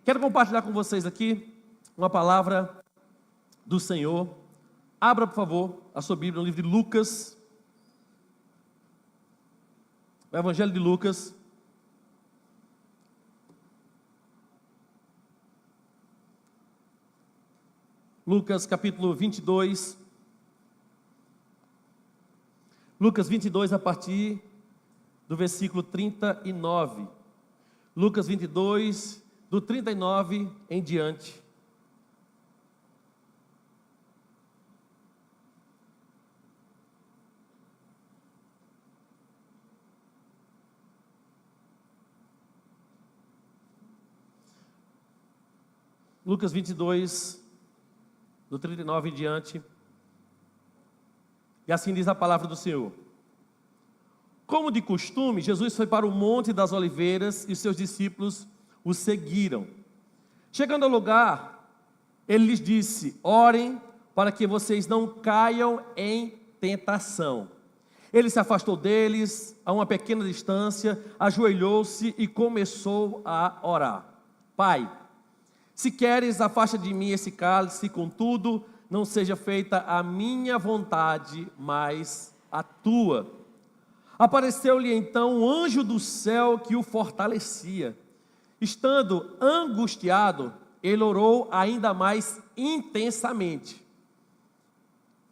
Quero compartilhar com vocês aqui uma palavra do Senhor. Abra, por favor, a sua Bíblia no livro de Lucas. O Evangelho de Lucas. Lucas capítulo 22. Lucas 22 a partir do versículo 39. Lucas 22, do 39 em diante. Lucas 22, do 39 em diante. E assim diz a palavra do Senhor. Como de costume, Jesus foi para o Monte das Oliveiras e os seus discípulos o seguiram. Chegando ao lugar, ele lhes disse: orem para que vocês não caiam em tentação. Ele se afastou deles a uma pequena distância, ajoelhou-se e começou a orar. Pai, se queres, afasta de mim esse cálice, contudo, não seja feita a minha vontade, mas a tua. Apareceu-lhe então um anjo do céu que o fortalecia. Estando angustiado, ele orou ainda mais intensamente.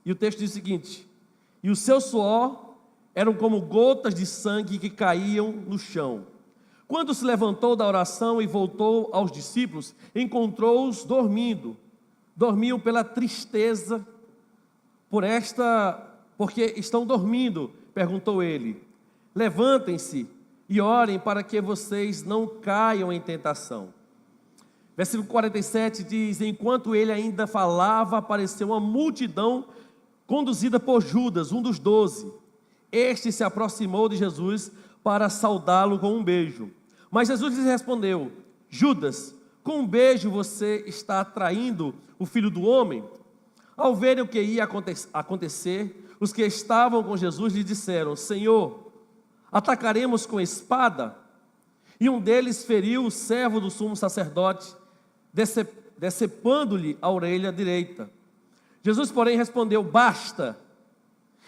E o texto diz o seguinte: e o seu suor eram como gotas de sangue que caíam no chão. Quando se levantou da oração e voltou aos discípulos, encontrou-os dormindo. Dormiam pela tristeza, porque estão dormindo, perguntou ele. Levantem-se e orem para que vocês não caiam em tentação. Versículo 47 diz: enquanto ele ainda falava, apareceu uma multidão conduzida por Judas, um dos 12. Este se aproximou de Jesus para saudá-lo com um beijo. Mas Jesus lhe respondeu: Judas, com um beijo você está traindo o Filho do Homem? Ao verem o que ia acontecer, os que estavam com Jesus lhe disseram: Senhor, atacaremos com espada? E um deles feriu o servo do sumo sacerdote, decepando-lhe a orelha direita. Jesus, porém, respondeu: basta.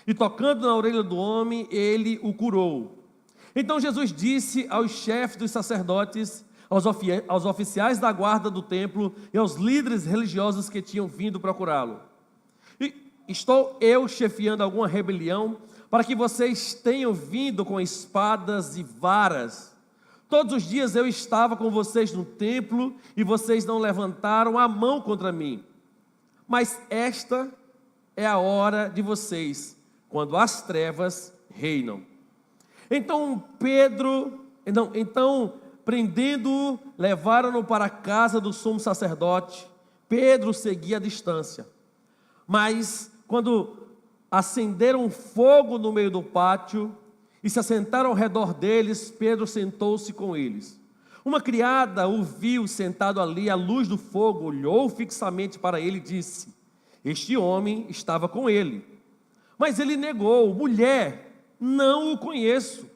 E tocando na orelha do homem, ele o curou. Então Jesus disse aos chefes dos sacerdotes, aos oficiais da guarda do templo e aos líderes religiosos que tinham vindo procurá-lo: estou eu chefiando alguma rebelião para que vocês tenham vindo com espadas e varas? Todos os dias eu estava com vocês no templo e vocês não levantaram a mão contra mim. Mas esta é a hora de vocês, quando as trevas reinam. Então prendendo-o, levaram-no para a casa do sumo sacerdote. Pedro seguia à distância. Mas quando acenderam fogo no meio do pátio e se assentaram ao redor deles, Pedro sentou-se com eles. Uma criada o viu sentado ali à luz do fogo, olhou fixamente para ele e disse: este homem estava com ele. Mas ele negou: mulher, não o conheço.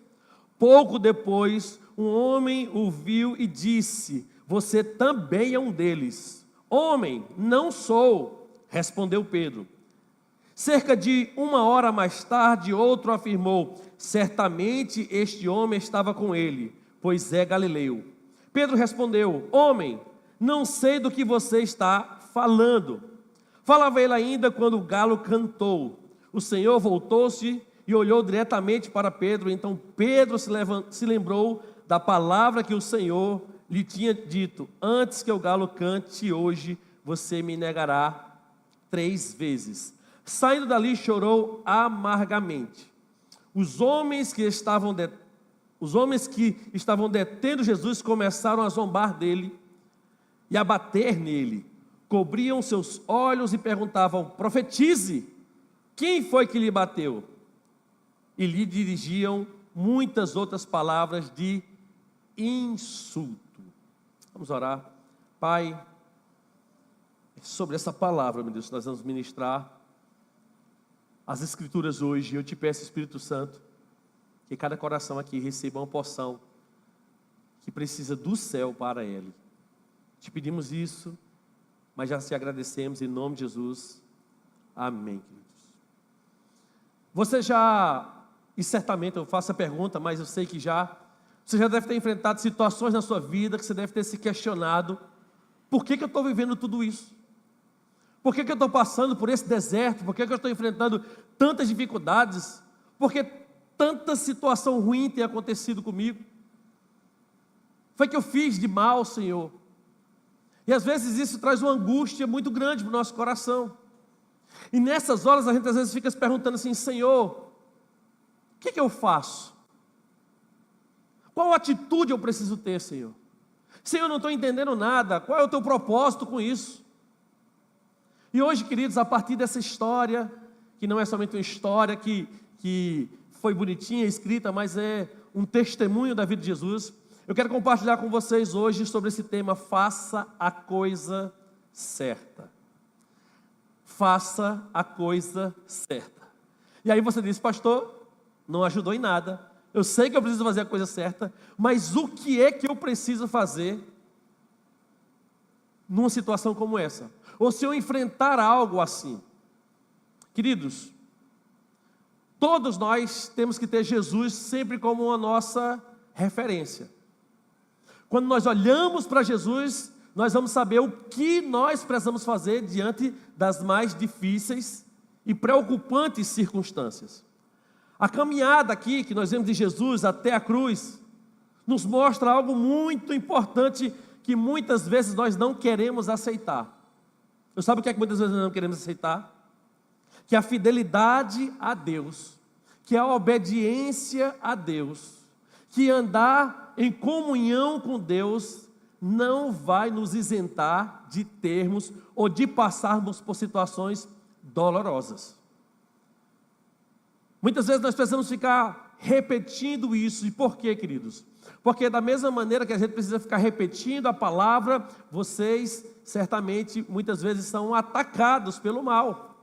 Pouco depois, um homem o viu e disse: você também é um deles. Homem, não sou, respondeu Pedro. Cerca de 1 hora mais tarde, outro afirmou: certamente este homem estava com ele, pois é galileu. Pedro respondeu: homem, não sei do que você está falando. Falava ele ainda quando o galo cantou. O Senhor voltou-se e olhou diretamente para Pedro. Então Pedro se lembrou da palavra que o Senhor lhe tinha dito: antes que o galo cante hoje, você me negará 3 vezes. Saindo dali, chorou amargamente. Os homens que estavam detendo Jesus começaram a zombar dele e a bater nele. Cobriam seus olhos e perguntavam: profetize, quem foi que lhe bateu? E lhe dirigiam muitas outras palavras de insulto. Vamos orar. Pai, sobre essa palavra, meu Deus, nós vamos ministrar as Escrituras hoje. Eu te peço, Espírito Santo, que cada coração aqui receba uma porção que precisa do céu para ele. Te pedimos isso, mas já te agradecemos em nome de Jesus. Amém, queridos. Você já, e certamente eu faço a pergunta, mas eu sei que você já deve ter enfrentado situações na sua vida que você deve ter se questionado: por que eu estou vivendo tudo isso? Por que eu estou passando por esse deserto? Por que eu estou enfrentando tantas dificuldades? Por que tanta situação ruim tem acontecido comigo? Foi que eu fiz de mal, Senhor? E às vezes isso traz uma angústia muito grande para o nosso coração. E nessas horas a gente às vezes fica se perguntando assim: Senhor, o que eu faço? Qual atitude eu preciso ter, Senhor? Senhor, eu não estou entendendo nada. Qual é o teu propósito com isso? E hoje, queridos, a partir dessa história, que não é somente uma história que foi bonitinha, escrita, mas é um testemunho da vida de Jesus, eu quero compartilhar com vocês hoje sobre esse tema: faça a coisa certa. Faça a coisa certa. E aí você diz: pastor, não ajudou em nada. Eu sei que eu preciso fazer a coisa certa, mas o que é que eu preciso fazer numa situação como essa? Ou se eu enfrentar algo assim? Queridos, todos nós temos que ter Jesus sempre como a nossa referência. Quando nós olhamos para Jesus, nós vamos saber o que nós precisamos fazer diante das mais difíceis e preocupantes circunstâncias. A caminhada aqui que nós vemos de Jesus até a cruz nos mostra algo muito importante que muitas vezes nós não queremos aceitar. Você sabe o que é que muitas vezes nós não queremos aceitar? Que a fidelidade a Deus, que a obediência a Deus, que andar em comunhão com Deus não vai nos isentar de termos ou de passarmos por situações dolorosas. Muitas vezes nós precisamos ficar repetindo isso. E por quê, queridos? Porque da mesma maneira que a gente precisa ficar repetindo a palavra, vocês certamente muitas vezes são atacados pelo mal.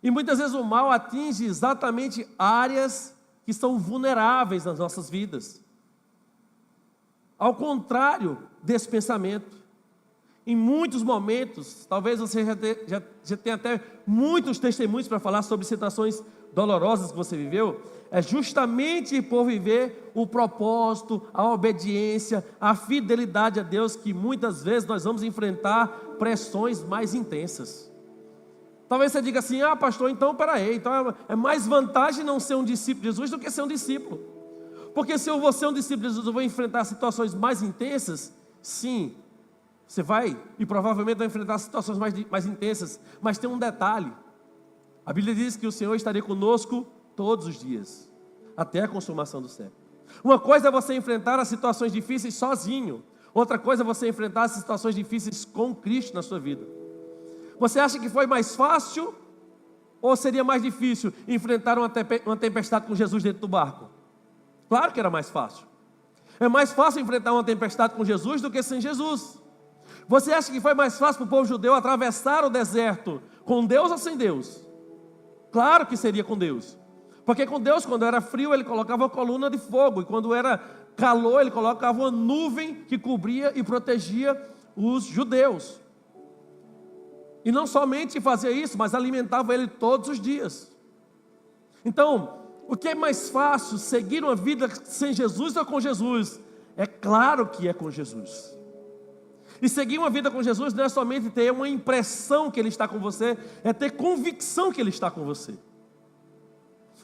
E muitas vezes o mal atinge exatamente áreas que são vulneráveis nas nossas vidas. Ao contrário desse pensamento, em muitos momentos, talvez você já tenha até muitos testemunhos para falar sobre situações dolorosas que você viveu, é justamente por viver o propósito, a obediência, a fidelidade a Deus, que muitas vezes nós vamos enfrentar pressões mais intensas. Talvez você diga assim: ah, pastor, então peraí, então é mais vantagem não ser um discípulo de Jesus do que ser um discípulo. Porque se eu vou ser um discípulo de Jesus, eu vou enfrentar situações mais intensas. Sim, você vai e provavelmente vai enfrentar situações mais intensas, mas tem um detalhe: a Bíblia diz que o Senhor estaria conosco todos os dias, até a consumação do século. Uma coisa é você enfrentar as situações difíceis sozinho, outra coisa é você enfrentar as situações difíceis com Cristo na sua vida. Você acha que foi mais fácil ou seria mais difícil enfrentar uma tempestade com Jesus dentro do barco? Claro que era mais fácil. É mais fácil enfrentar uma tempestade com Jesus do que sem Jesus. Você acha que foi mais fácil para o povo judeu atravessar o deserto com Deus ou sem Deus? Claro que seria com Deus. Porque com Deus, quando era frio, Ele colocava uma coluna de fogo. E quando era calor, Ele colocava uma nuvem que cobria e protegia os judeus. E não somente fazia isso, mas alimentava ele todos os dias. Então, o que é mais fácil, seguir uma vida sem Jesus ou com Jesus? É claro que é com Jesus. E seguir uma vida com Jesus não é somente ter uma impressão que Ele está com você, é ter convicção que Ele está com você.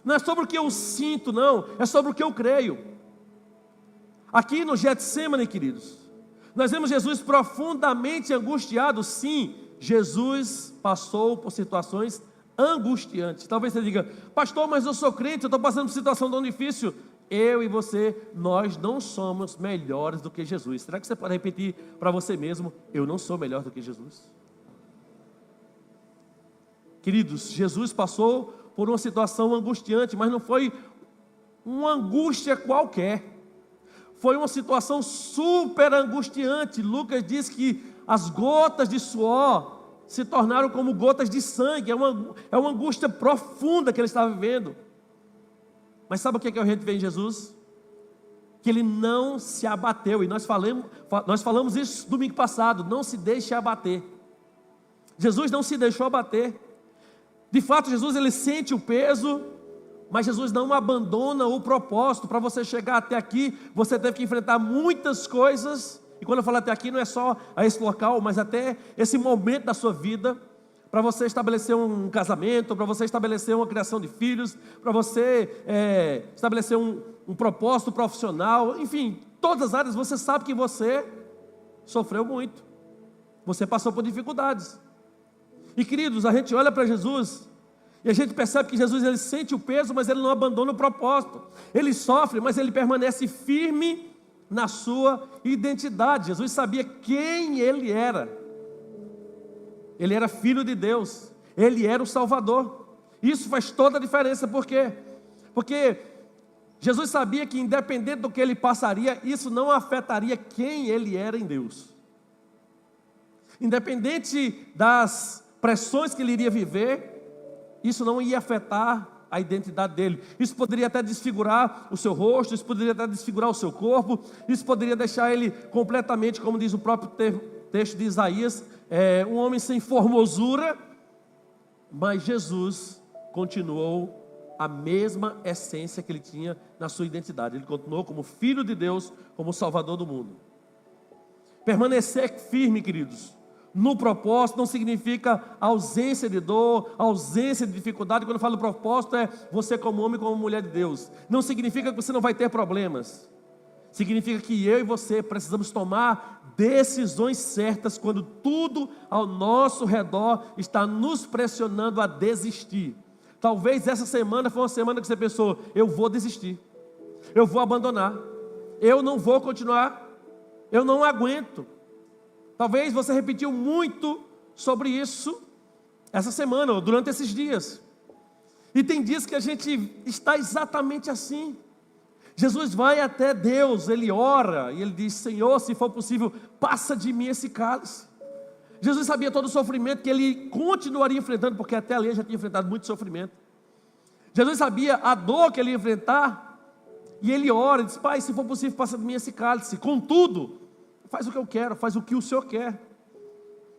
Não é sobre o que eu sinto, não, é sobre o que eu creio. Aqui no Getsemane, queridos, nós vemos Jesus profundamente angustiado. Sim, Jesus passou por situações angustiantes. Talvez você diga: pastor, mas eu sou crente, eu estou passando por situação tão difícil. Eu e você, nós não somos melhores do que Jesus. Será que você pode repetir para você mesmo: eu não sou melhor do que Jesus? Queridos, Jesus passou por uma situação angustiante, mas não foi uma angústia qualquer. Foi uma situação super angustiante. Lucas diz que as gotas de suor se tornaram como gotas de sangue. É uma angústia profunda que ele estava vivendo. Mas sabe o que a gente vê em Jesus? que ele não se abateu. E nós falamos isso domingo passado, não se deixe abater. Jesus não se deixou abater. De fato, Jesus ele sente o peso, mas Jesus não abandona o propósito. Para você chegar até aqui, você teve que enfrentar muitas coisas. E quando eu falo até aqui, não é só a esse local, mas até esse momento da sua vida, para você estabelecer um casamento, para você estabelecer uma criação de filhos, para você estabelecer um propósito profissional, enfim, todas as áreas. Você sabe que você sofreu muito, você passou por dificuldades. E queridos, a gente olha para Jesus e a gente percebe que Jesus ele sente o peso, mas ele não abandona o propósito. Ele sofre, mas ele permanece firme na sua identidade. Jesus sabia quem ele era. Ele era filho de Deus, ele era o Salvador. Isso faz toda a diferença. Por quê? Porque Jesus sabia que independente do que ele passaria, isso não afetaria quem ele era em Deus. Independente das pressões que ele iria viver, isso não ia afetar a identidade dele. Isso poderia até desfigurar o seu rosto, isso poderia até desfigurar o seu corpo, isso poderia deixar ele completamente, como diz o próprio texto de Isaías, um homem sem formosura. Mas Jesus continuou a mesma essência que ele tinha na sua identidade. Ele continuou como Filho de Deus, como Salvador do mundo. Permanecer firme, queridos, no propósito não significa ausência de dor, ausência de dificuldade. Quando eu falo propósito, é você como homem, como mulher de Deus. Não significa que você não vai ter problemas. Significa que eu e você precisamos tomar decisões certas quando tudo ao nosso redor está nos pressionando a desistir. Talvez essa semana foi uma semana que você pensou: eu vou desistir, eu vou abandonar, eu não vou continuar, eu não aguento. Talvez você repetiu muito sobre isso essa semana ou durante esses dias. E tem dias que a gente está exatamente assim. Jesus vai até Deus, ele ora e ele diz: Senhor, se for possível, passa de mim esse cálice. Jesus sabia todo o sofrimento que ele continuaria enfrentando, porque até ali ele já tinha enfrentado muito sofrimento. Jesus sabia a dor que ele ia enfrentar, e ele ora e diz: Pai, se for possível, passa de mim esse cálice. Contudo, faz o que eu quero, faz o que o Senhor quer.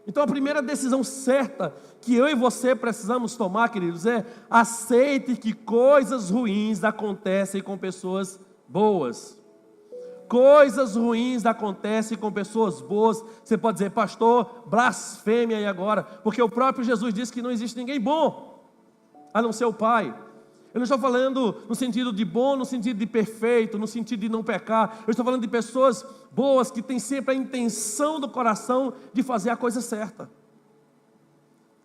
Então a primeira decisão certa que eu e você precisamos tomar, queridos, é: aceite que coisas ruins acontecem com pessoas boas. Coisas ruins acontecem com pessoas boas. Você pode dizer: pastor, blasfêmia aí agora, porque o próprio Jesus disse que não existe ninguém bom, a não ser o Pai. Eu não estou falando no sentido de bom, no sentido de perfeito, no sentido de não pecar. Eu estou falando de pessoas boas que têm sempre a intenção do coração de fazer a coisa certa,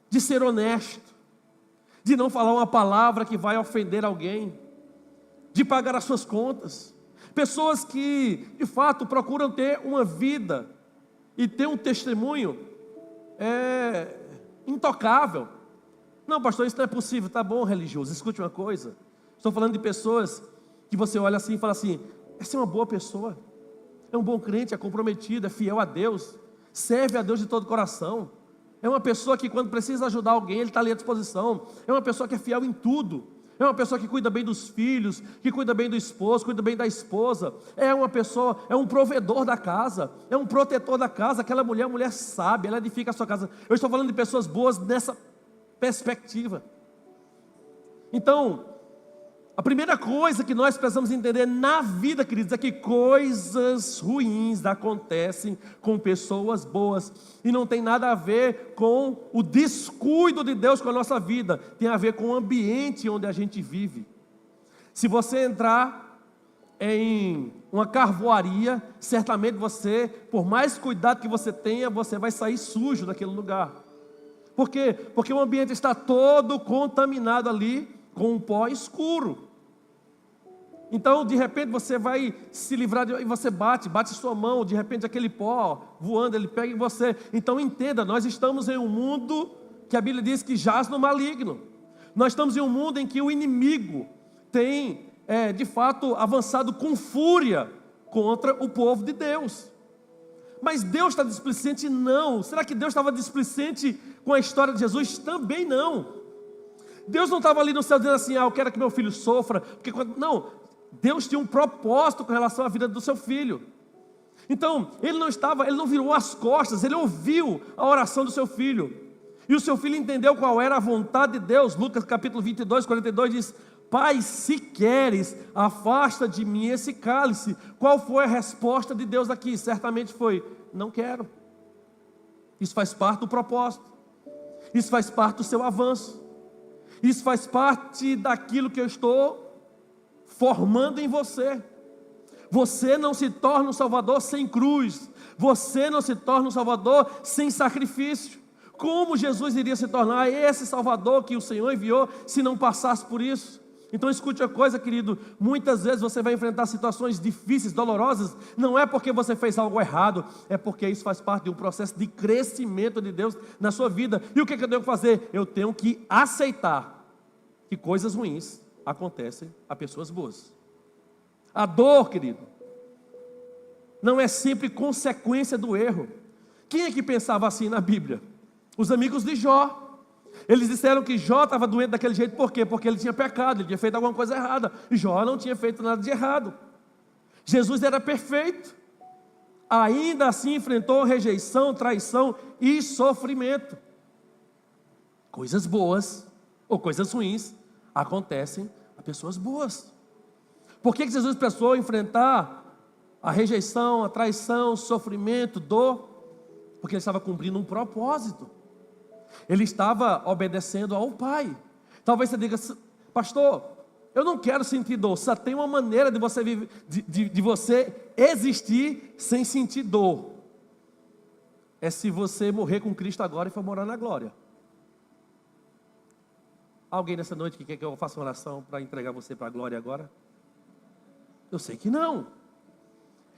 de ser honesto, de não falar uma palavra que vai ofender alguém, de pagar as suas contas. Pessoas que, de fato, procuram ter uma vida e ter um testemunho intocável. Não, pastor, isso não é possível. Tá bom, religioso, escute uma coisa. Estou falando de pessoas que você olha assim e fala assim: essa é uma boa pessoa, é um bom crente, é comprometido, é fiel a Deus, serve a Deus de todo o coração. É uma pessoa que quando precisa ajudar alguém, ele está ali à disposição. É uma pessoa que é fiel em tudo. É uma pessoa que cuida bem dos filhos, que cuida bem do esposo, cuida bem da esposa. É uma pessoa, é um provedor da casa, é um protetor da casa. Aquela mulher, mulher sábia, ela edifica a sua casa. Eu estou falando de pessoas boas nessa perspectiva. Então, a primeira coisa que nós precisamos entender na vida, queridos, é que coisas ruins acontecem com pessoas boas, e não tem nada a ver com o descuido de Deus com a nossa vida, tem a ver com o ambiente onde a gente vive. Se você entrar em uma carvoaria, certamente você, por mais cuidado que você tenha, você vai sair sujo daquele lugar. Por quê? Porque o ambiente está todo contaminado ali com um pó escuro. Então, de repente, você vai se livrar e você bate sua mão, de repente aquele pó voando, ele pega em você. Então entenda, nós estamos em um mundo que a Bíblia diz que jaz no maligno. Nós estamos em um mundo em que o inimigo tem, de fato, avançado com fúria contra o povo de Deus. Mas Deus está displicente? Não. Será que Deus estava displicente com a história de Jesus? Também não. Deus não estava ali no céu dizendo assim: eu quero que meu filho sofra. Porque não, Deus tinha um propósito com relação à vida do seu filho. Então, ele não virou as costas, ele ouviu a oração do seu filho. E o seu filho entendeu qual era a vontade de Deus. Lucas capítulo 22, 42 diz: Pai, se queres, afasta de mim esse cálice. Qual foi a resposta de Deus aqui? Certamente foi: não quero. Isso faz parte do propósito. Isso faz parte do seu avanço. Isso faz parte daquilo que eu estou formando em você. Você não se torna um Salvador sem cruz. Você não se torna um Salvador sem sacrifício. Como Jesus iria se tornar esse Salvador que o Senhor enviou se não passasse por isso? Então escute uma coisa, querido, muitas vezes você vai enfrentar situações difíceis, dolorosas, não é porque você fez algo errado, é porque isso faz parte de um processo de crescimento de Deus na sua vida. E o que eu tenho que fazer? Eu tenho que aceitar que coisas ruins acontecem a pessoas boas. A dor, querido, não é sempre consequência do erro. Quem é que pensava assim na Bíblia? Os amigos de Jó. Eles disseram que Jó estava doente daquele jeito, por quê? Porque ele tinha pecado, ele tinha feito alguma coisa errada. E Jó não tinha feito nada de errado. Jesus era perfeito. Ainda assim enfrentou rejeição, traição e sofrimento. Coisas boas ou coisas ruins acontecem a pessoas boas. Por que Jesus precisou enfrentar a rejeição, a traição, o sofrimento, dor? Porque ele estava cumprindo um propósito. Ele estava obedecendo ao Pai. Talvez você diga: pastor, eu não quero sentir dor. Só tem uma maneira de você viver, de você existir sem sentir dor. É se você morrer com Cristo agora e for morar na glória. Alguém nessa noite que quer que eu faça uma oração para entregar você para a glória agora? Eu sei que não.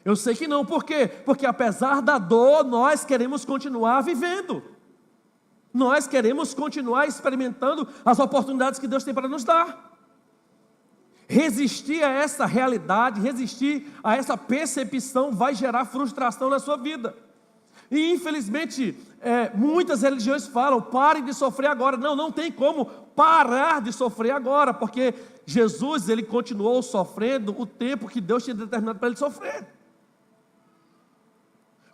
Eu sei que não. Por quê? Porque apesar da dor, nós queremos continuar vivendo. Nós queremos continuar experimentando as oportunidades que Deus tem para nos dar. Resistir a essa realidade, resistir a essa percepção vai gerar frustração na sua vida. E infelizmente, muitas religiões falam: pare de sofrer agora. Não, não tem como parar de sofrer agora, porque Jesus, ele continuou sofrendo o tempo que Deus tinha determinado para ele sofrer.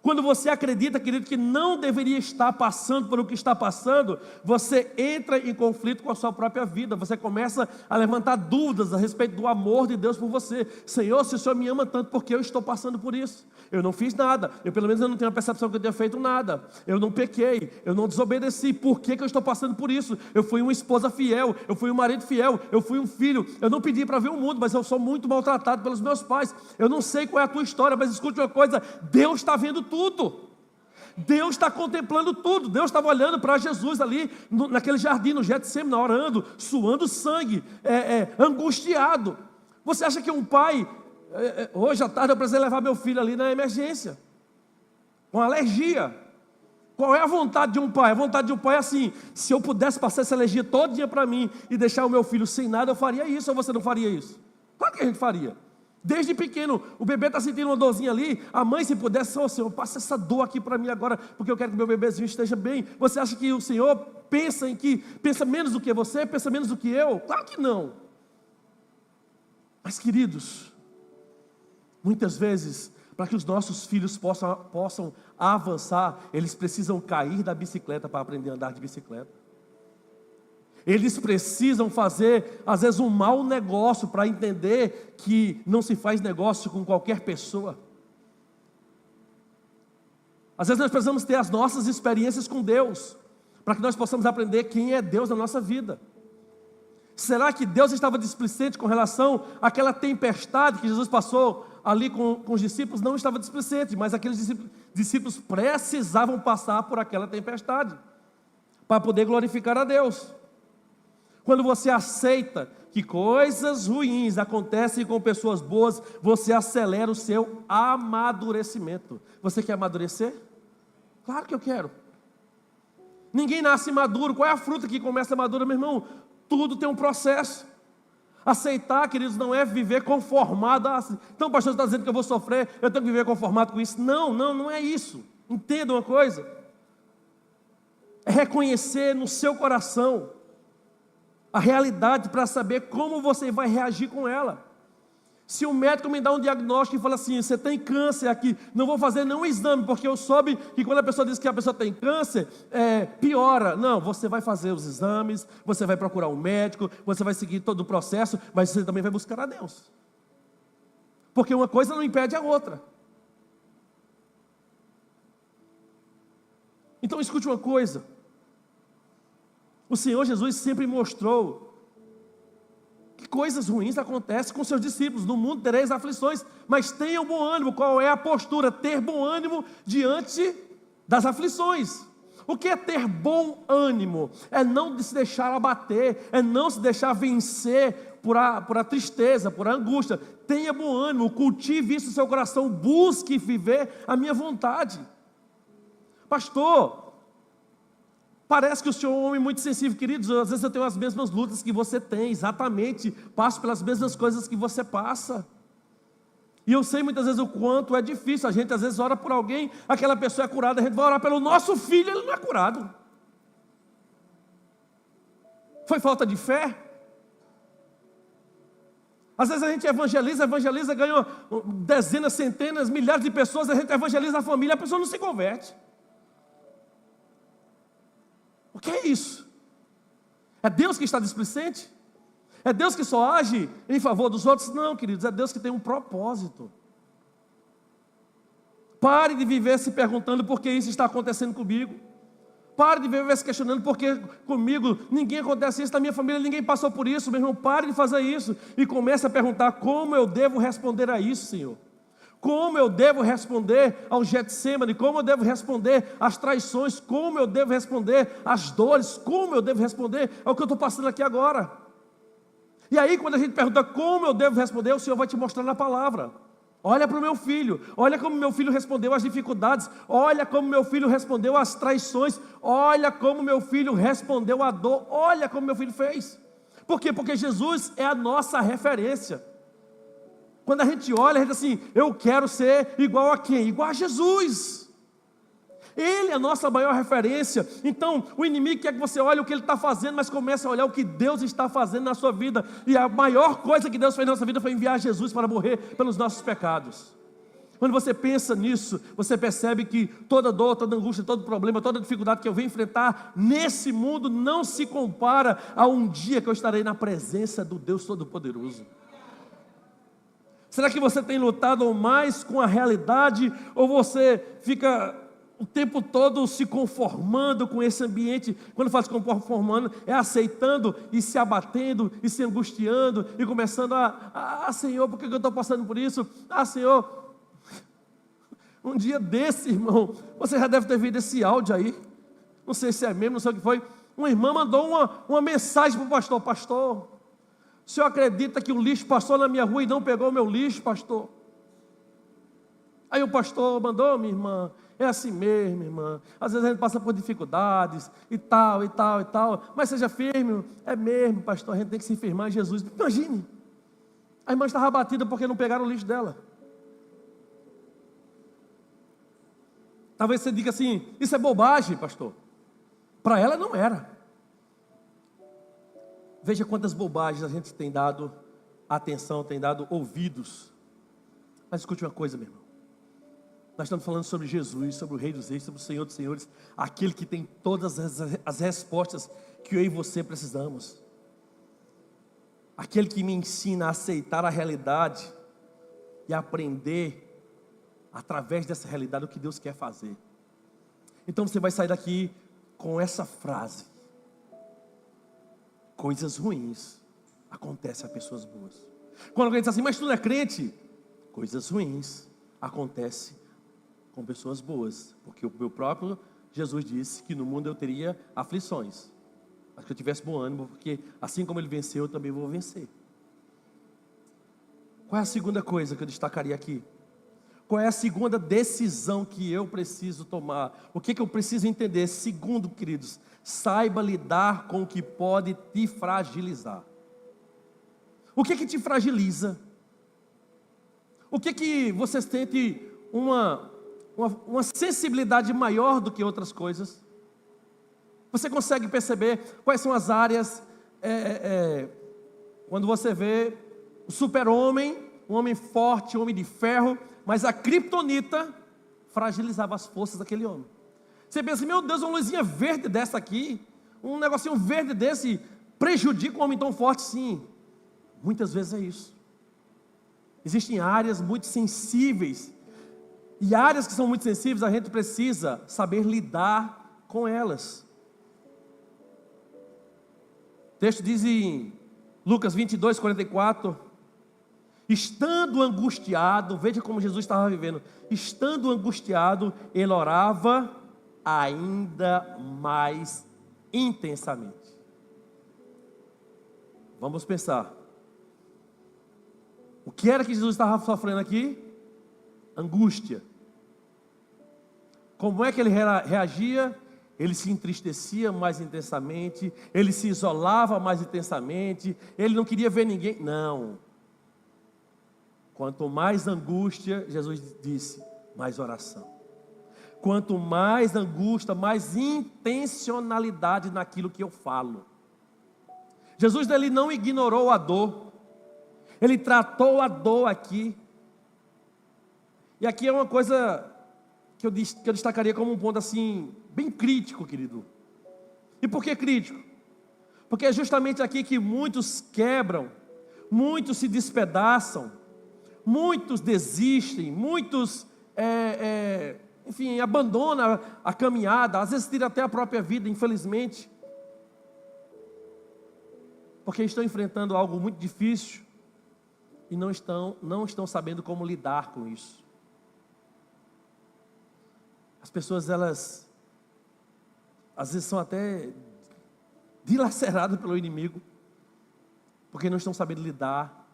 Quando você acredita, querido, que não deveria estar passando por o que está passando, você entra em conflito com a sua própria vida. Você começa a levantar dúvidas a respeito do amor de Deus por você. Senhor, se o Senhor me ama tanto, por que eu estou passando por isso? Eu não fiz nada, pelo menos eu não tenho a percepção que eu tenha feito nada. Eu não pequei, eu não desobedeci. Por que eu estou passando por isso? Eu fui uma esposa fiel, eu fui um marido fiel, eu fui um filho. Eu não pedi para ver o mundo, mas eu sou muito maltratado pelos meus pais. Eu não sei qual é a tua história, mas escute uma coisa: Deus está vendo tudo. Deus está contemplando tudo. Deus estava olhando para Jesus ali naquele jardim, no Getsemane, orando, suando sangue, angustiado. Você acha que um pai, hoje à tarde eu precisei levar meu filho ali na emergência, com alergia? Qual é a vontade de um pai? A vontade de um pai é assim: se eu pudesse passar essa alergia todinha para mim e deixar o meu filho sem nada, eu faria isso. Ou você não faria isso? Claro que a gente faria. Desde pequeno, o bebê está sentindo uma dorzinha ali, a mãe, se pudesse: oh, Senhor, passa essa dor aqui para mim agora, porque eu quero que meu bebezinho esteja bem. Você acha que o Senhor pensa menos do que você, pensa menos do que eu? Claro que não. Mas, queridos, muitas vezes, para que os nossos filhos possam avançar, eles precisam cair da bicicleta para aprender a andar de bicicleta. Eles precisam fazer, às vezes, um mau negócio para entender que não se faz negócio com qualquer pessoa. Às vezes nós precisamos ter as nossas experiências com Deus, para que nós possamos aprender quem é Deus na nossa vida. Será que Deus estava displicente com relação àquela tempestade que Jesus passou ali com os discípulos? Não estava displicente, mas aqueles discípulos precisavam passar por aquela tempestade para poder glorificar a Deus. Quando você aceita que coisas ruins acontecem com pessoas boas, você acelera o seu amadurecimento. Você quer amadurecer? Claro que eu quero. Ninguém nasce maduro. Qual é a fruta que começa madura, meu irmão? Tudo tem um processo. Aceitar, queridos, não é viver conformado. Então, pastor, você está dizendo que eu vou sofrer, eu tenho que viver conformado com isso. Não é isso. Entenda uma coisa. É reconhecer no seu coração a realidade para saber como você vai reagir com ela. Se o médico me dá um diagnóstico e fala assim, você tem câncer aqui, não vou fazer nenhum exame, porque eu soube que quando a pessoa diz que a pessoa tem câncer, piora. Não, você vai fazer os exames, você vai procurar um médico, você vai seguir todo o processo, mas você também vai buscar a Deus. Porque uma coisa não impede a outra. Então escute uma coisa. O Senhor Jesus sempre mostrou que coisas ruins acontecem com seus discípulos. No mundo tereis aflições, mas tenham bom ânimo. Qual é a postura? Ter bom ânimo diante das aflições. O que é ter bom ânimo? É não se deixar abater, é não se deixar vencer por a tristeza, por a angústia. Tenha bom ânimo, cultive isso no seu coração, busque viver a minha vontade. Pastor, parece que o senhor é um homem muito sensível, queridos. Às vezes eu tenho as mesmas lutas que você tem, exatamente, passo pelas mesmas coisas que você passa. E eu sei muitas vezes o quanto é difícil. A gente às vezes ora por alguém, aquela pessoa é curada, a gente vai orar pelo nosso filho, ele não é curado. Foi falta de fé? Às vezes a gente evangeliza, ganha dezenas, centenas, milhares de pessoas, a gente evangeliza a família, a pessoa não se converte. O que é isso? É Deus que está displicente? É Deus que só age em favor dos outros? Não, queridos, é Deus que tem um propósito. Pare de viver se perguntando por que isso está acontecendo comigo. Pare de viver se questionando por que comigo ninguém acontece isso, na minha família ninguém passou por isso. Meu irmão, pare de fazer isso e comece a perguntar: como eu devo responder a isso, Senhor? Como eu devo responder ao Getsêmani? Como eu devo responder às traições? Como eu devo responder às dores? Como eu devo responder ao que eu estou passando aqui agora? E aí, quando a gente pergunta como eu devo responder, o Senhor vai te mostrar na palavra. Olha para o meu filho, olha como meu filho respondeu às dificuldades, olha como meu filho respondeu às traições, olha como meu filho respondeu à dor, olha como meu filho fez. Por quê? Porque Jesus é a nossa referência. Quando a gente olha, a gente diz assim: eu quero ser igual a quem? Igual a Jesus. Ele é a nossa maior referência. Então o inimigo quer que você olhe o que ele está fazendo, mas comece a olhar o que Deus está fazendo na sua vida. E a maior coisa que Deus fez na nossa vida foi enviar Jesus para morrer pelos nossos pecados. Quando você pensa nisso, você percebe que toda dor, toda angústia, todo problema, toda dificuldade que eu venho enfrentar nesse mundo não se compara a um dia que eu estarei na presença do Deus Todo-Poderoso. Será que você tem lutado mais com a realidade, ou você fica o tempo todo se conformando com esse ambiente? Quando fala se conformando, é aceitando e se abatendo e se angustiando e começando Senhor, por que eu estou passando por isso? Senhor, um dia desse, irmão, você já deve ter visto esse áudio aí, não sei se é mesmo, não sei o que foi. Uma irmã mandou uma mensagem para o pastor: pastor, o senhor acredita que o lixo passou na minha rua e não pegou o meu lixo, pastor? Aí o pastor mandou: minha irmã, é assim mesmo, irmã. Às vezes a gente passa por dificuldades e tal, mas seja firme. É mesmo, pastor, a gente tem que se firmar em Jesus. Imagine, a irmã estava abatida porque não pegaram o lixo dela. Talvez você diga assim: isso é bobagem, pastor. Para ela não era. Veja quantas bobagens a gente tem dado atenção, tem dado ouvidos. Mas escute uma coisa, meu irmão. Nós estamos falando sobre Jesus, sobre o Rei dos Reis, sobre o Senhor dos Senhores, aquele que tem todas as respostas que eu e você precisamos. Aquele que me ensina a aceitar a realidade e aprender, através dessa realidade, o que Deus quer fazer. Então você vai sair daqui com essa frase: coisas ruins acontecem a pessoas boas. Quando alguém diz assim: mas tu não é crente? Coisas ruins acontecem com pessoas boas, porque o meu próprio Jesus disse que no mundo eu teria aflições, mas que eu tivesse bom ânimo, porque assim como ele venceu, eu também vou vencer. Qual é a segunda coisa que eu destacaria aqui? Qual é a segunda decisão que eu preciso tomar? O que eu preciso entender? Segundo, queridos, saiba lidar com o que pode te fragilizar. O que te fragiliza? O que você sente uma sensibilidade maior do que outras coisas? Você consegue perceber quais são as áreas, quando você vê o super-homem, um homem forte, um homem de ferro, mas a criptonita fragilizava as forças daquele homem. Você pensa, meu Deus, uma luzinha verde dessa aqui, um negocinho verde desse, prejudica um homem tão forte? Sim, muitas vezes é isso. Existem áreas muito sensíveis, e áreas que são muito sensíveis, a gente precisa saber lidar com elas. O texto diz em Lucas 22, 44, estando angustiado, veja como Jesus estava vivendo, estando angustiado, ele orava ainda mais intensamente. Vamos pensar, o que era que Jesus estava sofrendo aqui? Angústia. Como é que ele reagia? Ele se entristecia mais intensamente, ele se isolava mais intensamente, ele não queria ver ninguém. Não. Quanto mais angústia, Jesus disse, mais oração. Quanto mais angústia, mais intencionalidade naquilo que eu falo. Jesus, ele não ignorou a dor, ele tratou a dor aqui. E aqui é uma coisa que eu destacaria como um ponto assim, bem crítico, querido. E por que crítico? Porque é justamente aqui que muitos quebram, muitos se despedaçam, muitos desistem, muitos, enfim, abandonam a caminhada, às vezes tiram até a própria vida, infelizmente. Porque estão enfrentando algo muito difícil e não estão sabendo como lidar com isso. As pessoas, elas, às vezes são até dilaceradas pelo inimigo, porque não estão sabendo lidar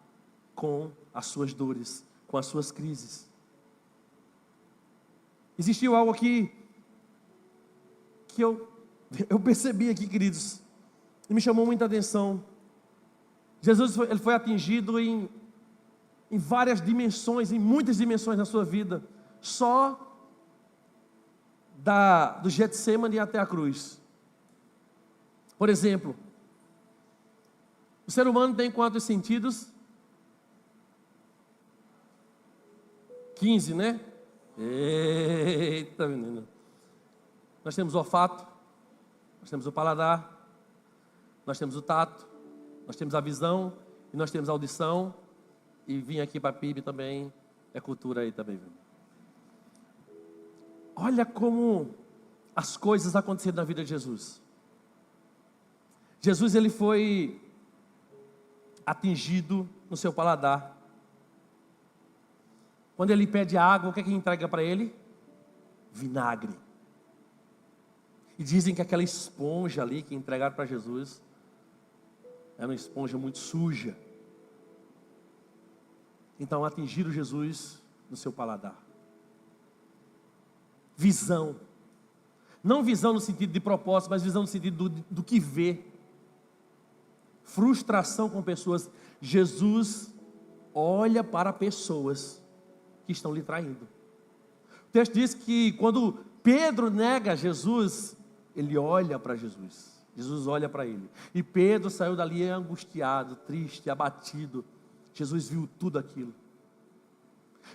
com as suas dores, com as suas crises. Existiu algo aqui, que eu percebi aqui, queridos, e me chamou muita atenção. Jesus ele foi atingido em várias dimensões, em muitas dimensões na sua vida, só do Getsemane até a cruz. Por exemplo, o ser humano tem quantos sentidos? 15, né? Eita, menino. Nós temos o olfato, nós temos o paladar, nós temos o tato, nós temos a visão e nós temos a audição. E vim aqui para a PIB também, é cultura aí também, viu? Olha como as coisas aconteceram na vida de Jesus. Jesus, ele foi atingido no seu paladar. Quando ele pede água, o que é que entrega para ele? Vinagre. E dizem que aquela esponja ali que entregaram para Jesus era uma esponja muito suja. Então atingiram Jesus no seu paladar. Visão. Não visão no sentido de propósito, mas visão no sentido do que vê. Frustração com pessoas. Jesus olha para pessoas que estão lhe traindo. O texto diz que quando Pedro nega Jesus, ele olha para Jesus. Jesus olha para ele. E Pedro saiu dali angustiado, triste, abatido. Jesus viu tudo aquilo.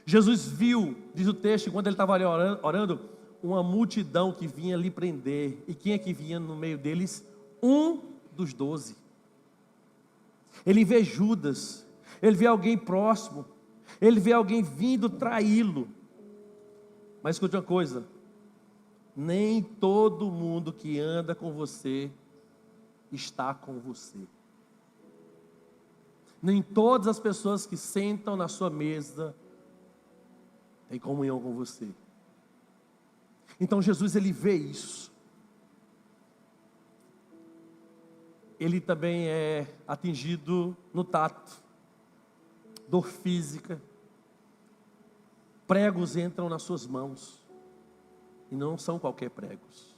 Jesus viu, diz o texto, quando ele estava orando, uma multidão que vinha lhe prender. E quem é que vinha no meio deles? Um dos 12. Ele vê Judas, ele vê alguém próximo, ele vê alguém vindo traí-lo. Mas escute uma coisa, nem todo mundo que anda com você está com você. Nem todas as pessoas que sentam na sua mesa têm comunhão com você. Então Jesus, ele vê isso. Ele também é atingido no tato, dor física. Pregos entram nas suas mãos, e não são qualquer pregos.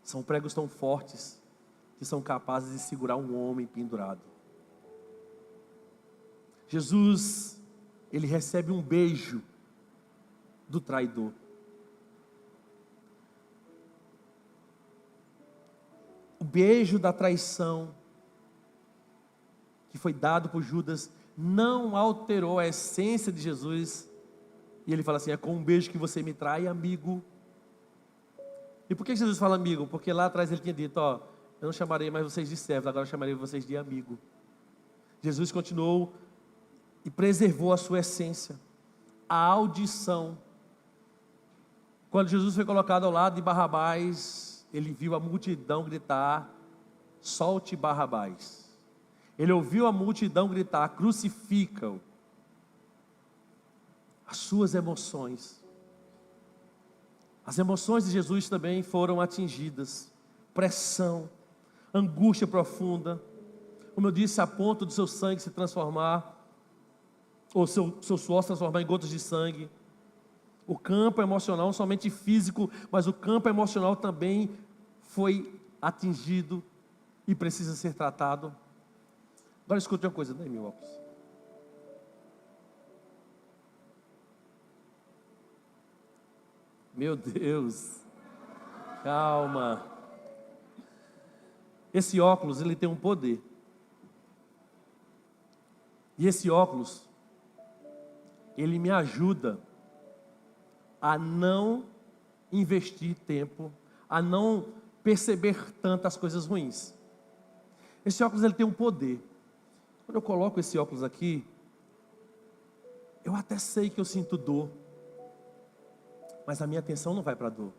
São pregos tão fortes, que são capazes de segurar um homem pendurado. Jesus, ele recebe um beijo do traidor. O beijo da traição que foi dado por Judas não alterou a essência de Jesus. E ele fala assim: é com um beijo que você me trai, amigo. E por que Jesus fala amigo? Porque lá atrás ele tinha dito: ó, eu não chamarei mais vocês de servos, agora eu chamarei vocês de amigo. Jesus continuou e preservou a sua essência, a audição. Quando Jesus foi colocado ao lado de Barrabás, ele viu a multidão gritar: solte Barrabás. Ele ouviu a multidão gritar: crucifica-o. As suas emoções, as emoções de Jesus também foram atingidas. Pressão, angústia profunda, como eu disse, a ponto do seu sangue se transformar, ou seu suor se transformar em gotas de sangue. O campo emocional, não somente físico, mas o campo emocional também foi atingido e precisa ser tratado. Agora escute uma coisa, né, meu óculos? Meu Deus, calma. Esse óculos, ele tem um poder. E esse óculos, ele me ajuda a não investir tempo, a não perceber tantas coisas ruins. Esse óculos, ele tem um poder. Quando eu coloco esse óculos aqui, eu até sei que eu sinto dor, mas a minha atenção não vai para a dor.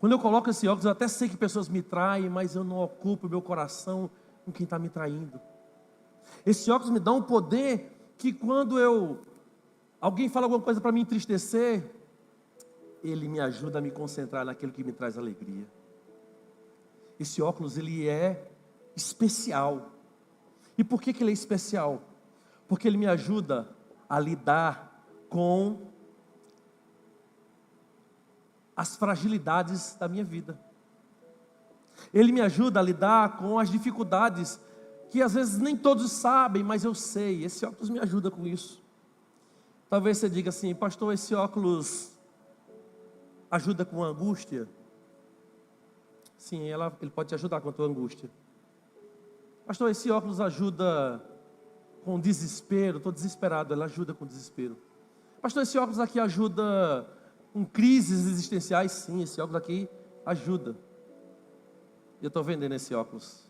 Quando eu coloco esse óculos, eu até sei que pessoas me traem, mas eu não ocupo o meu coração com quem está me traindo. Esse óculos me dá um poder que quando alguém fala alguma coisa para me entristecer, ele me ajuda a me concentrar naquilo que me traz alegria. Esse óculos, ele é especial. E por que ele é especial? Porque ele me ajuda a lidar com as fragilidades da minha vida. Ele me ajuda a lidar com as dificuldades que às vezes nem todos sabem, mas eu sei. Esse óculos me ajuda com isso. Talvez você diga assim: pastor, esse óculos ajuda com a angústia? Sim, ele pode te ajudar com a tua angústia. Pastor, esse óculos ajuda com desespero? Estou desesperado. Ele ajuda com desespero. Pastor, esse óculos aqui ajuda com crises existenciais? Sim, esse óculos aqui ajuda. Eu estou vendendo esse óculos.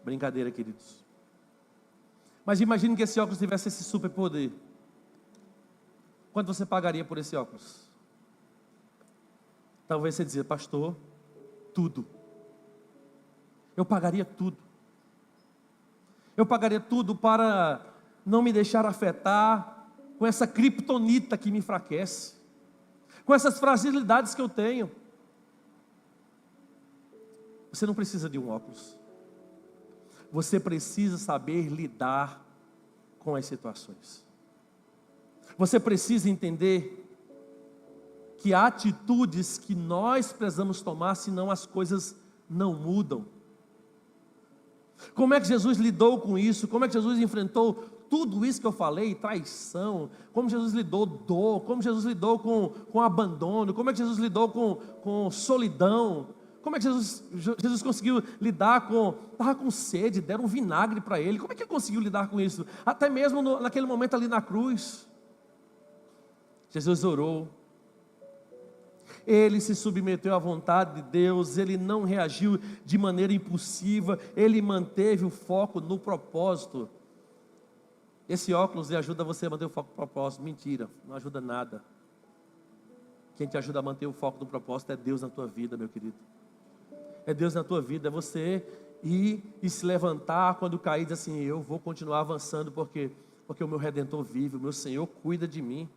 Brincadeira, queridos. Mas imagine que esse óculos tivesse esse superpoder. Quanto você pagaria por esse óculos? Talvez você dizia: pastor, tudo. Eu pagaria tudo. Eu pagaria tudo para não me deixar afetar com essa criptonita que me enfraquece, com essas fragilidades que eu tenho. Você não precisa de um óculos. Você precisa saber lidar com as situações. Você precisa entender que há atitudes que nós precisamos tomar, senão as coisas não mudam. Como é que Jesus lidou com isso? Como é que Jesus enfrentou tudo isso que eu falei? Traição, como Jesus lidou com dor, como Jesus lidou com abandono, como é que Jesus lidou com solidão, como é que Jesus conseguiu lidar estava com sede, deram um vinagre para ele, como é que ele conseguiu lidar com isso? Até mesmo naquele momento ali na cruz, Jesus orou, ele se submeteu à vontade de Deus, ele não reagiu de maneira impulsiva, ele manteve o foco no propósito. Esse óculos ajuda você a manter o foco no propósito. Mentira, não ajuda nada. Quem te ajuda a manter o foco no propósito é Deus na tua vida, meu querido. É Deus na tua vida, é você ir e se levantar quando cair, dizer assim: eu vou continuar avançando porque o meu Redentor vive, o meu Senhor cuida de mim.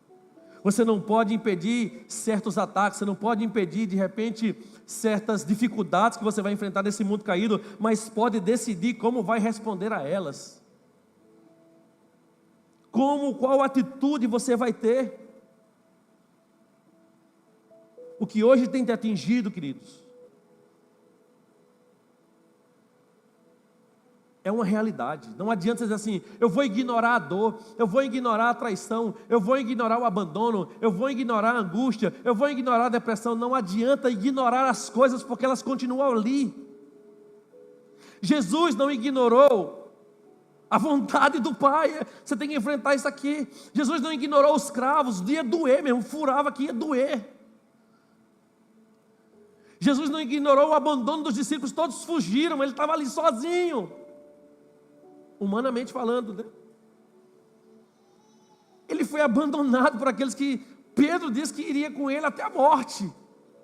Você não pode impedir certos ataques, você não pode impedir de repente certas dificuldades que você vai enfrentar nesse mundo caído, mas pode decidir como vai responder a elas. Qual atitude você vai ter? O que hoje tem te atingido, queridos, é uma realidade. Não adianta você dizer assim: eu vou ignorar a dor, eu vou ignorar a traição, eu vou ignorar o abandono, eu vou ignorar a angústia, eu vou ignorar a depressão. Não adianta ignorar as coisas, porque elas continuam ali. Jesus não ignorou A vontade do Pai, você tem que enfrentar isso aqui. Jesus não ignorou os cravos, ia doer mesmo, furava que ia doer. Jesus não ignorou o abandono dos discípulos, todos fugiram, ele estava ali sozinho. Humanamente falando, né? Ele foi abandonado por aqueles que Pedro disse que iria com ele até a morte.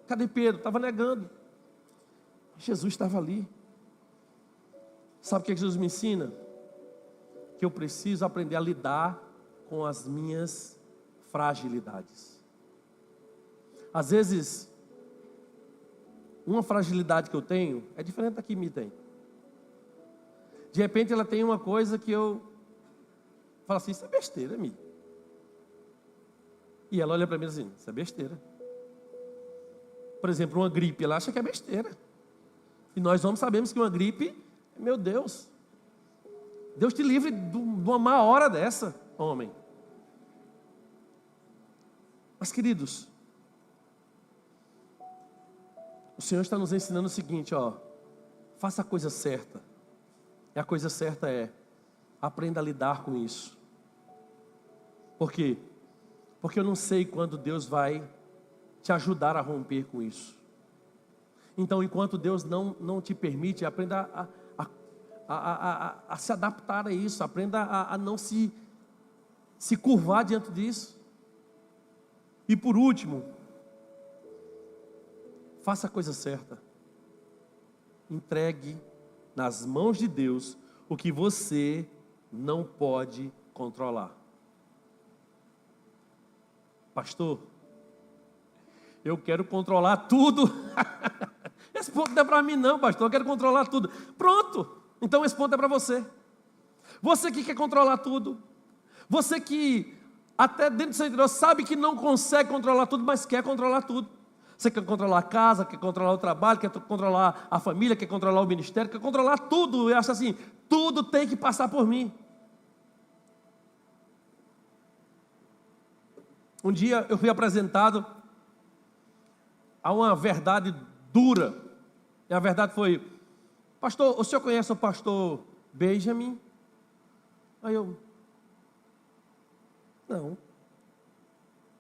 Cadê Pedro? Estava negando. Jesus estava ali. Sabe o que Jesus me ensina? Que eu preciso aprender a lidar com as minhas fragilidades. Às vezes, uma fragilidade que eu tenho é diferente da que me tem. De repente ela tem uma coisa que eu falo assim, isso é besteira, Mi. E ela olha para mim assim, isso é besteira. Por exemplo, uma gripe, ela acha que é besteira. E nós homens sabemos que uma gripe, meu Deus, Deus te livre de uma má hora dessa, homem. Mas queridos, o Senhor está nos ensinando o seguinte, faça a coisa certa. E a coisa certa é, aprenda a lidar com isso. Por quê? Porque eu não sei quando Deus vai te ajudar a romper com isso. Então, enquanto Deus não te permite, aprenda a se adaptar a isso, aprenda a não se curvar diante disso. E por último, faça a coisa certa. Entregue nas mãos de Deus o que você não pode controlar. Pastor, eu quero controlar tudo. Esse ponto não é para mim não, pastor, eu quero controlar tudo. Pronto, então esse ponto é para você. Você que quer controlar tudo. Você que até dentro do seu interior sabe que não consegue controlar tudo, mas quer controlar tudo. Você quer controlar a casa, quer controlar o trabalho, quer controlar a família, quer controlar o ministério, quer controlar tudo. Eu acho assim, tudo tem que passar por mim. Um dia eu fui apresentado a uma verdade dura. E a verdade foi, pastor, o senhor conhece o pastor Benjamin? Aí eu, não.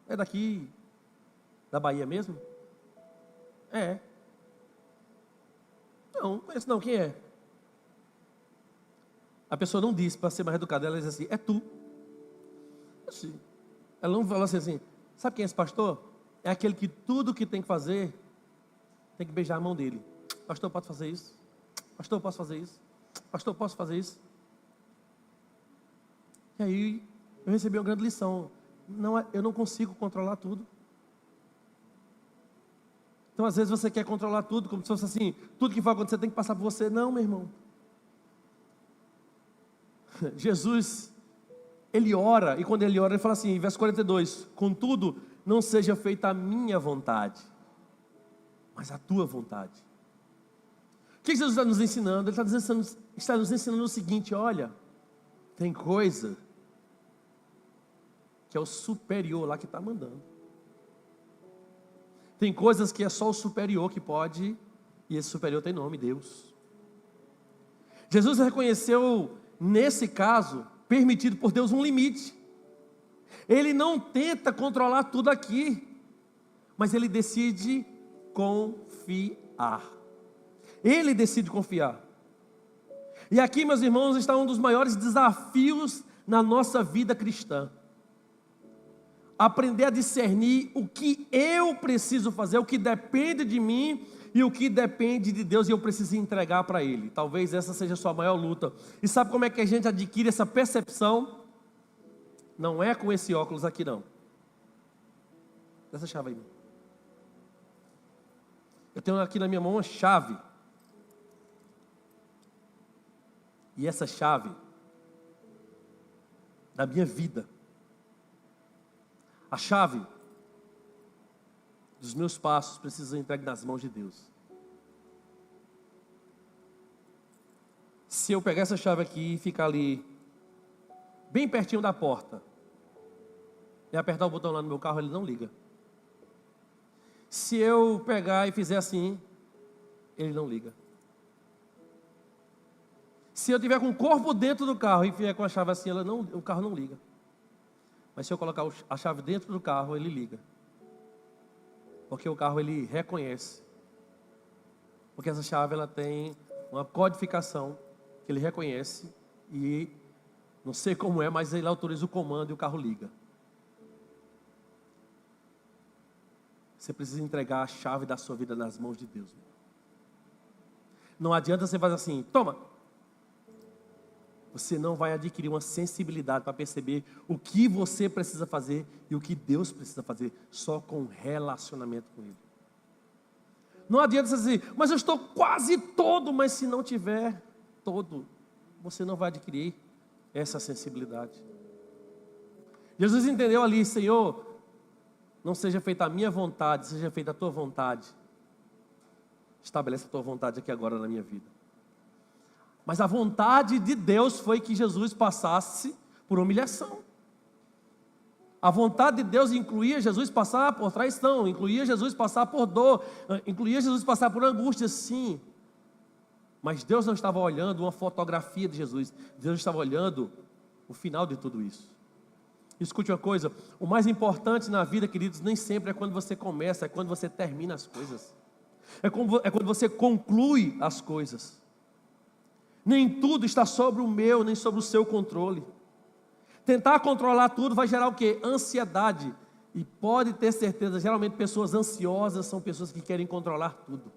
É daqui da Bahia mesmo? É. Não conheço não, quem é? A pessoa não disse, para ser mais educada, ela disse assim, é tu. Assim. Ela não falou assim, sabe quem é esse pastor? É aquele que tudo que tem que fazer, tem que beijar a mão dele. Pastor, eu posso fazer isso? Pastor, eu posso fazer isso? Pastor, eu posso fazer isso? E aí, eu recebi uma grande lição. Eu não consigo controlar tudo. Então, às vezes você quer controlar tudo, como se fosse assim, tudo que vai acontecer tem que passar por você. Não, meu irmão. Jesus, ele ora, e quando ele ora, ele fala assim, verso 42, contudo, não seja feita a minha vontade, mas a tua vontade. O que Jesus está nos ensinando? Ele está nos ensinando o seguinte, olha, tem coisa que é o superior lá que está mandando. Tem coisas que é só o superior que pode, e esse superior tem nome, Deus. Jesus reconheceu, nesse caso, permitido por Deus um limite. Ele não tenta controlar tudo aqui, mas ele decide confiar. Ele decide confiar. E aqui, meus irmãos, está um dos maiores desafios na nossa vida cristã. Aprender a discernir o que eu preciso fazer, o que depende de mim e o que depende de Deus e eu preciso entregar para Ele. Talvez essa seja a sua maior luta. E sabe como é que a gente adquire essa percepção? Não é com esse óculos aqui não. Essa chave aí. Eu tenho aqui na minha mão uma chave. E essa chave da minha vida, a chave dos meus passos precisa ser entregue nas mãos de Deus. Se eu pegar essa chave aqui e ficar ali, bem pertinho da porta, e apertar o botão lá no meu carro, ele não liga. Se eu pegar e fizer assim, ele não liga. Se eu tiver com o corpo dentro do carro e vier com a chave assim, o carro não liga. Mas se eu colocar a chave dentro do carro, ele liga. Porque o carro ele reconhece. Porque essa chave ela tem uma codificação que ele reconhece e não sei como é, mas ele autoriza o comando e o carro liga. Você precisa entregar a chave da sua vida nas mãos de Deus. Não adianta você fazer assim, toma. Você não vai adquirir uma sensibilidade para perceber o que você precisa fazer e o que Deus precisa fazer só com relacionamento com Ele. Não adianta você dizer, mas eu estou quase todo, mas se não tiver todo, você não vai adquirir essa sensibilidade. Jesus entendeu ali, Senhor, não seja feita a minha vontade, seja feita a tua vontade. Estabeleça a tua vontade aqui agora na minha vida. Mas a vontade de Deus foi que Jesus passasse por humilhação. A vontade de Deus incluía Jesus passar por traição, incluía Jesus passar por dor, incluía Jesus passar por angústia, sim. Mas Deus não estava olhando uma fotografia de Jesus, Deus estava olhando o final de tudo isso. Escute uma coisa, o mais importante na vida, queridos, nem sempre é quando você começa, é quando você termina as coisas. É quando você conclui as coisas. Nem tudo está sobre o meu, nem sobre o seu controle. Tentar controlar tudo vai gerar o quê? Ansiedade. E pode ter certeza, geralmente pessoas ansiosas são pessoas que querem controlar tudo.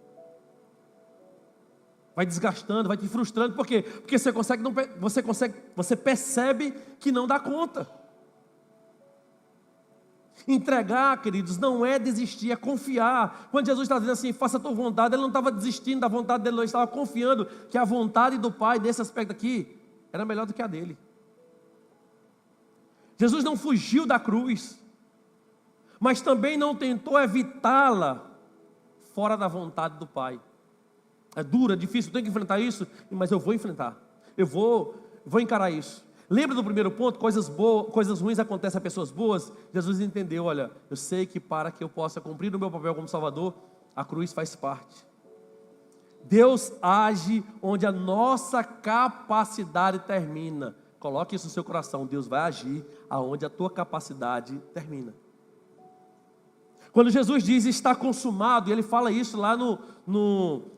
Vai desgastando, vai te frustrando. Por quê? Porque você percebe que não dá conta. Entregar, queridos, não é desistir, é confiar. Quando Jesus está dizendo assim, faça a tua vontade, ele não estava desistindo da vontade dele, ele estava confiando que a vontade do Pai, nesse aspecto aqui, era melhor do que a dele. Jesus não fugiu da cruz, mas também não tentou evitá-la fora da vontade do Pai. É duro, é difícil, eu tenho que enfrentar isso, mas eu vou enfrentar, eu vou encarar isso. Lembra do primeiro ponto? Coisas ruins acontecem a pessoas boas. Jesus entendeu, olha, eu sei que para que eu possa cumprir o meu papel como Salvador, a cruz faz parte. Deus age onde a nossa capacidade termina. Coloque isso no seu coração, Deus vai agir aonde a tua capacidade termina. Quando Jesus diz está consumado, e ele fala isso lá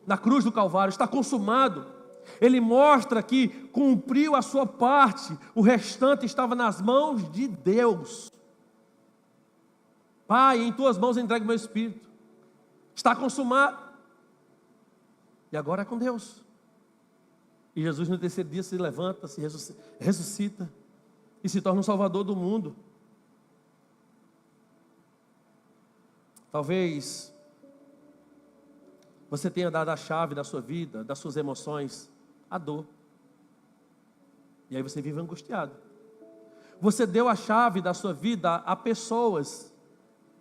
na cruz do Calvário, está consumado. Ele mostra que cumpriu a sua parte, o restante estava nas mãos de Deus. Pai, em tuas mãos entrego o meu espírito. Está consumado. E agora é com Deus. E Jesus no terceiro dia se levanta, se ressuscita e se torna um salvador do mundo. Talvez você tenha dado a chave da sua vida, das suas emoções, a dor. E aí você vive angustiado. Você deu a chave da sua vida a pessoas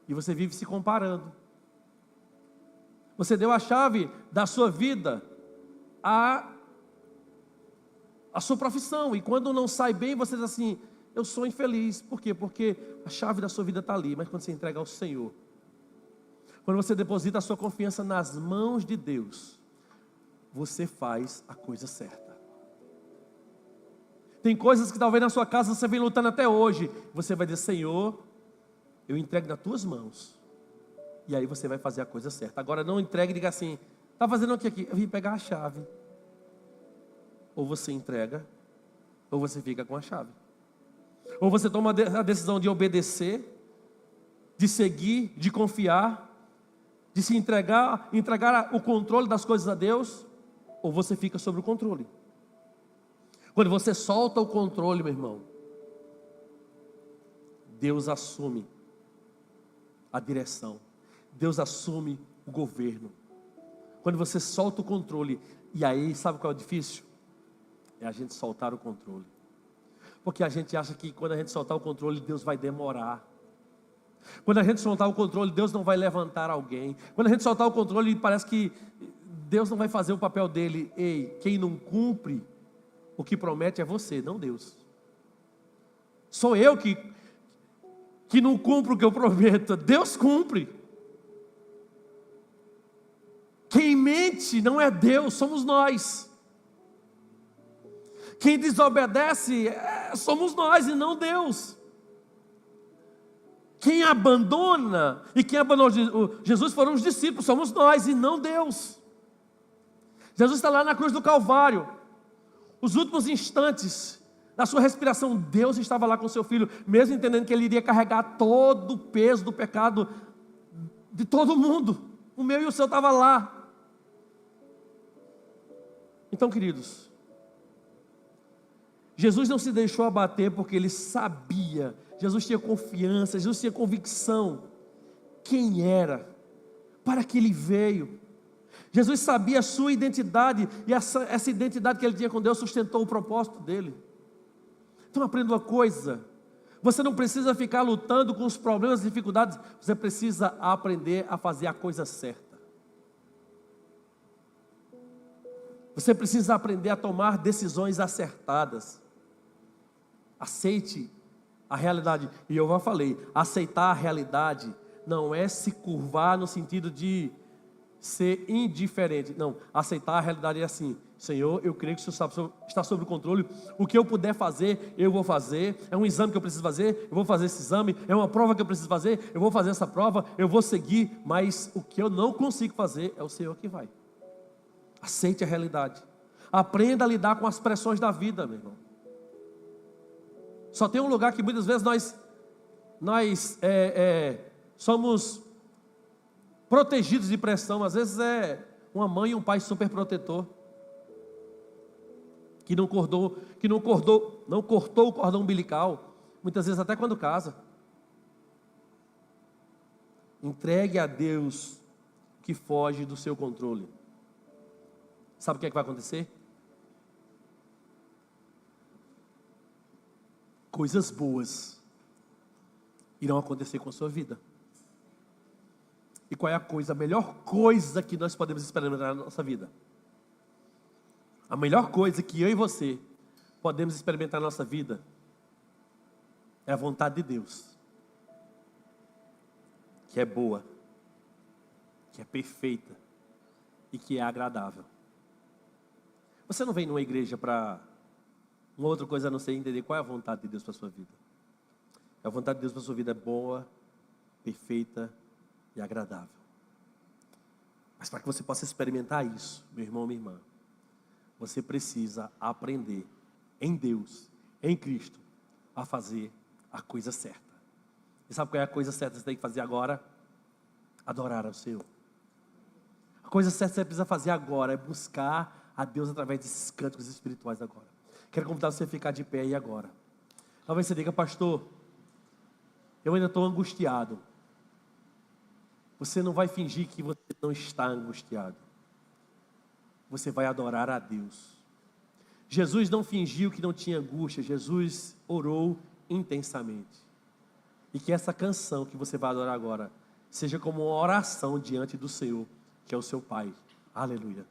e você vive se comparando. Você deu a chave da sua vida a sua profissão, e quando não sai bem, você diz assim, eu sou infeliz. Por quê? Porque a chave da sua vida está ali, mas quando você entrega ao Senhor, quando você deposita a sua confiança nas mãos de Deus, você faz a coisa certa. Tem coisas que talvez na sua casa você vem lutando até hoje, você vai dizer, Senhor, eu entrego nas tuas mãos, e aí você vai fazer a coisa certa. Agora não entregue e diga assim, está fazendo o que aqui? Eu vim pegar a chave. Ou você entrega, ou você fica com a chave. Ou você toma a decisão de obedecer, de seguir, de confiar, de se entregar o controle das coisas a Deus, ou você fica sobre o controle. Quando você solta o controle, meu irmão, Deus assume a direção, Deus assume o governo. Quando você solta o controle, e aí sabe qual é o difícil? É a gente soltar o controle. Porque a gente acha que quando a gente soltar o controle, Deus vai demorar. Quando a gente soltar o controle, Deus não vai levantar alguém. Quando a gente soltar o controle, parece que Deus não vai fazer o papel dele. Ei, quem não cumpre o que promete é você, não Deus. Sou eu que não cumpro o que eu prometo. Deus cumpre. Quem mente não é Deus, somos nós. Quem desobedece somos nós e não Deus. Quem abandona, e quem abandonou Jesus foram os discípulos, somos nós e não Deus. Jesus está lá na cruz do Calvário, os últimos instantes da sua respiração, Deus estava lá com seu filho, mesmo entendendo que ele iria carregar todo o peso do pecado de todo mundo. O meu e o seu estava lá. Então, queridos, Jesus não se deixou abater porque ele sabia, Jesus tinha confiança, Jesus tinha convicção quem era, para que ele veio. Jesus sabia a sua identidade, e essa identidade que ele tinha com Deus sustentou o propósito dele. Então aprenda uma coisa: você não precisa ficar lutando com os problemas e dificuldades, você precisa aprender a fazer a coisa certa. Você precisa aprender a tomar decisões acertadas. Aceite a realidade. E eu já falei, aceitar a realidade não é se curvar no sentido de ser indiferente. Não, aceitar a realidade é assim: Senhor, eu creio que o Senhor está sob o controle. O que eu puder fazer, eu vou fazer. É um exame que eu preciso fazer, eu vou fazer esse exame. É uma prova que eu preciso fazer, eu vou fazer essa prova. Eu vou seguir, mas o que eu não consigo fazer, é o Senhor que vai. Aceite a realidade. Aprenda a lidar com as pressões da vida, meu irmão. Só tem um lugar que muitas vezes nós somos protegidos de pressão. Às vezes é uma mãe e um pai super protetor, que não cortou o cordão umbilical, muitas vezes até quando casa. Entregue a Deus que foge do seu controle. Sabe o que é que vai acontecer? Coisas boas irão acontecer com a sua vida. E qual é a melhor coisa que nós podemos experimentar na nossa vida? A melhor coisa que eu e você podemos experimentar na nossa vida é a vontade de Deus, que é boa, que é perfeita e que é agradável. Você não vem numa igreja para uma outra coisa a não ser entender qual é a vontade de Deus para a sua vida. A vontade de Deus para a sua vida é boa, perfeita e agradável. Mas para que você possa experimentar isso, meu irmão, minha irmã, você precisa aprender em Deus, em Cristo, a fazer a coisa certa. E sabe qual é a coisa certa que você tem que fazer agora? Adorar ao Senhor. A coisa certa que você precisa fazer agora é buscar a Deus através desses cânticos espirituais agora. Quero convidar você a ficar de pé aí agora. Talvez você diga: pastor, eu ainda estou angustiado. Você não vai fingir que você não está angustiado. Você vai adorar a Deus. Jesus não fingiu que não tinha angústia. Jesus orou intensamente. E que essa canção que você vai adorar agora seja como uma oração diante do Senhor, que é o seu Pai. Aleluia.